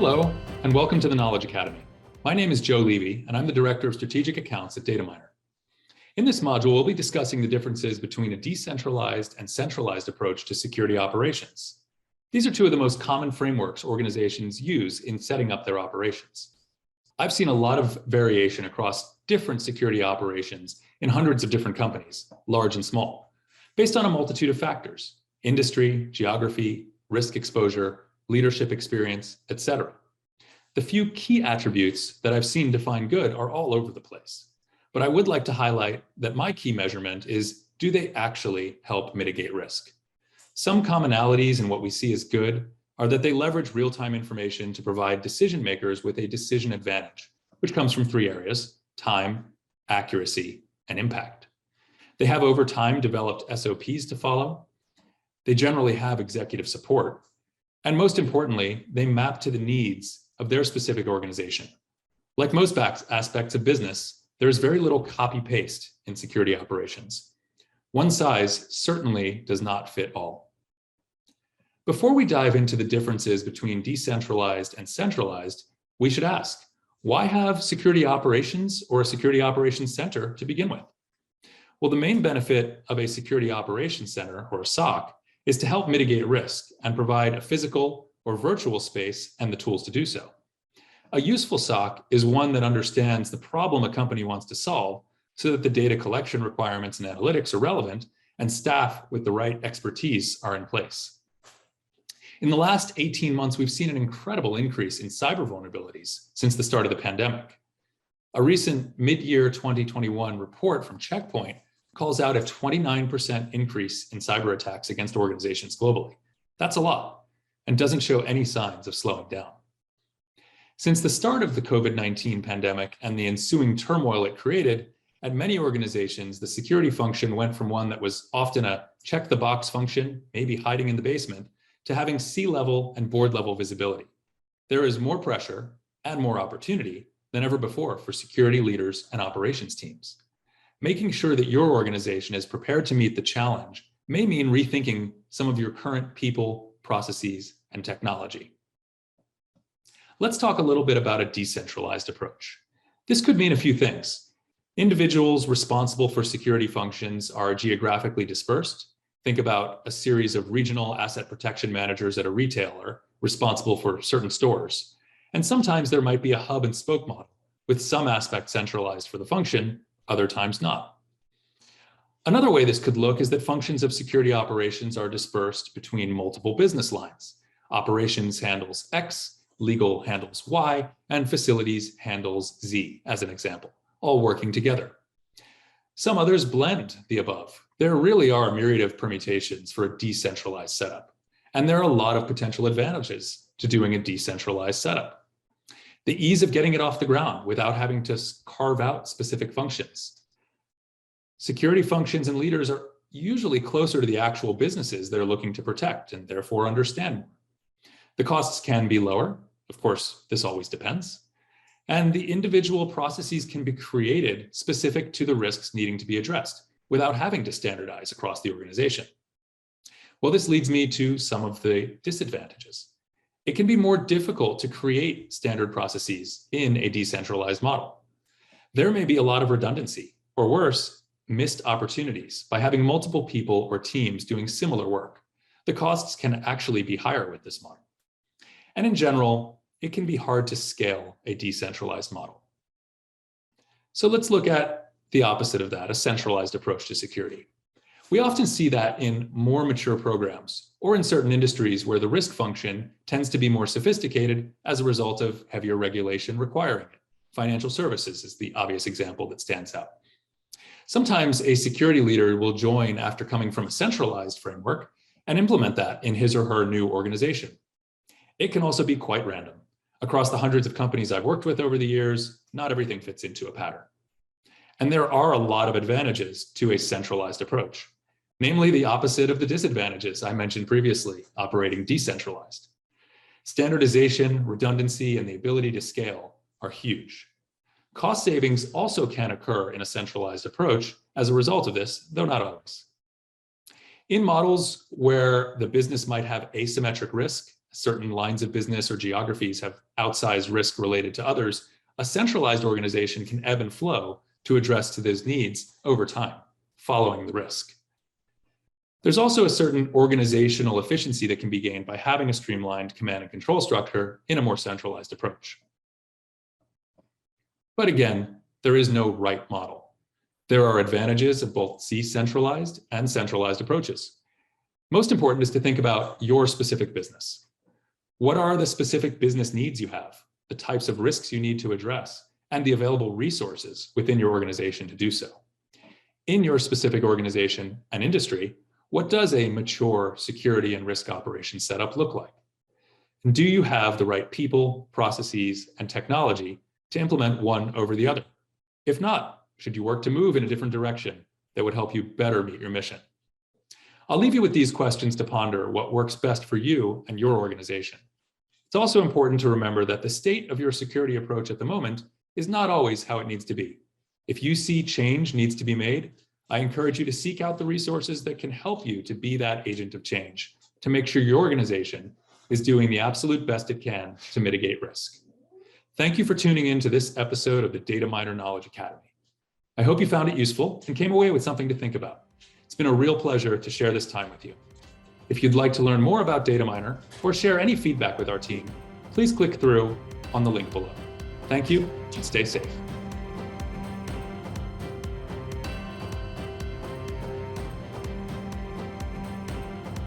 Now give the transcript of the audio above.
Hello, and welcome to the Knowledge Academy. My name is Joe Levy, and I'm the Director of Strategic Accounts at Dataminr. In this module, we'll be discussing the differences between a decentralized and centralized approach to security operations. These are two of the most common frameworks organizations use in setting up their operations. I've seen a lot of variation across different security operations in hundreds of different companies, large and small, based on a multitude of factors: industry, geography, risk exposure, leadership experience, etc. The few key attributes that I've seen define good are all over the place. But I would like to highlight that my key measurement is, do they actually help mitigate risk? Some commonalities in what we see as good are that they leverage real-time information to provide decision makers with a decision advantage, which comes from three areas: time, accuracy, and impact. They have over time developed SOPs to follow. They generally have executive support. And most importantly, they map to the needs of their specific organization. Like most aspects of business, there is very little copy-paste in security operations. One size certainly does not fit all. Before we dive into the differences between decentralized and centralized, we should ask, why have security operations or a security operations center to begin with? Well, the main benefit of a security operations center, or a SOC, is to help mitigate risk and provide a physical or virtual space and the tools to do so. A useful SOC is one that understands the problem a company wants to solve so that the data collection requirements and analytics are relevant and staff with the right expertise are in place. In the last 18 months, we've seen an incredible increase in cyber vulnerabilities since the start of the pandemic. A recent mid-year 2021 report from Checkpoint calls out a 29% increase in cyber attacks against organizations globally. That's a lot, and doesn't show any signs of slowing down. Since the start of the COVID-19 pandemic and the ensuing turmoil it created, at many organizations, the security function went from one that was often a check-the-box function, maybe hiding in the basement, to having C-level and board-level visibility. There is more pressure and more opportunity than ever before for security leaders and operations teams. Making sure that your organization is prepared to meet the challenge may mean rethinking some of your current people, processes, and technology. Let's talk a little bit about a decentralized approach. This could mean a few things. Individuals responsible for security functions are geographically dispersed. Think about a series of regional asset protection managers at a retailer responsible for certain stores. And sometimes there might be a hub and spoke model, with some aspects centralized for the function, other times not. Another way this could look is that functions of security operations are dispersed between multiple business lines. Operations handles X, legal handles Y, and facilities handles Z, as an example, all working together. Some others blend the above. There really are a myriad of permutations for a decentralized setup, and there are a lot of potential advantages to doing a decentralized setup. The ease of getting it off the ground without having to carve out specific functions. Security functions and leaders are usually closer to the actual businesses they're looking to protect and therefore understand more. The costs can be lower. Of course, this always depends. And the individual processes can be created specific to the risks needing to be addressed without having to standardize across the organization. Well, this leads me to some of the disadvantages. It can be more difficult to create standard processes in a decentralized model. There may be a lot of redundancy, or worse, missed opportunities by having multiple people or teams doing similar work. The costs can actually be higher with this model. And in general, it can be hard to scale a decentralized model. So let's look at the opposite of that, a centralized approach to security. We often see that in more mature programs or in certain industries where the risk function tends to be more sophisticated as a result of heavier regulation requiring it. Financial services is the obvious example that stands out. Sometimes a security leader will join after coming from a centralized framework and implement that in his or her new organization. It can also be quite random. Across the hundreds of companies I've worked with over the years, not everything fits into a pattern. And there are a lot of advantages to a centralized approach, namely the opposite of the disadvantages I mentioned previously, operating decentralized. Standardization, redundancy, and the ability to scale are huge. Cost savings also can occur in a centralized approach as a result of this, though not always. In models where the business might have asymmetric risk certain lines of business or geographies have outsized risk related to others, a centralized organization can ebb and flow to address to those needs over time, following the risk. There's also a certain organizational efficiency that can be gained by having a streamlined command and control structure in a more centralized approach. But again, there is no right model. There are advantages of both decentralized and centralized approaches. Most important is to think about your specific business. What are the specific business needs you have, the types of risks you need to address, and the available resources within your organization to do so? In your specific organization and industry, what does a mature security and risk operations setup look like? And do you have the right people, processes, and technology to implement one over the other? If not, should you work to move in a different direction that would help you better meet your mission? I'll leave you with these questions to ponder what works best for you and your organization. It's also important to remember that the state of your security approach at the moment is not always how it needs to be. If you see change needs to be made, I encourage you to seek out the resources that can help you to be that agent of change, to make sure your organization is doing the absolute best it can to mitigate risk. Thank you for tuning in to this episode of the Data Miner Knowledge Academy. I hope you found it useful and came away with something to think about. It's been a real pleasure to share this time with you. If you'd like to learn more about Data Miner or share any feedback with our team, please click through on the link below. Thank you and stay safe.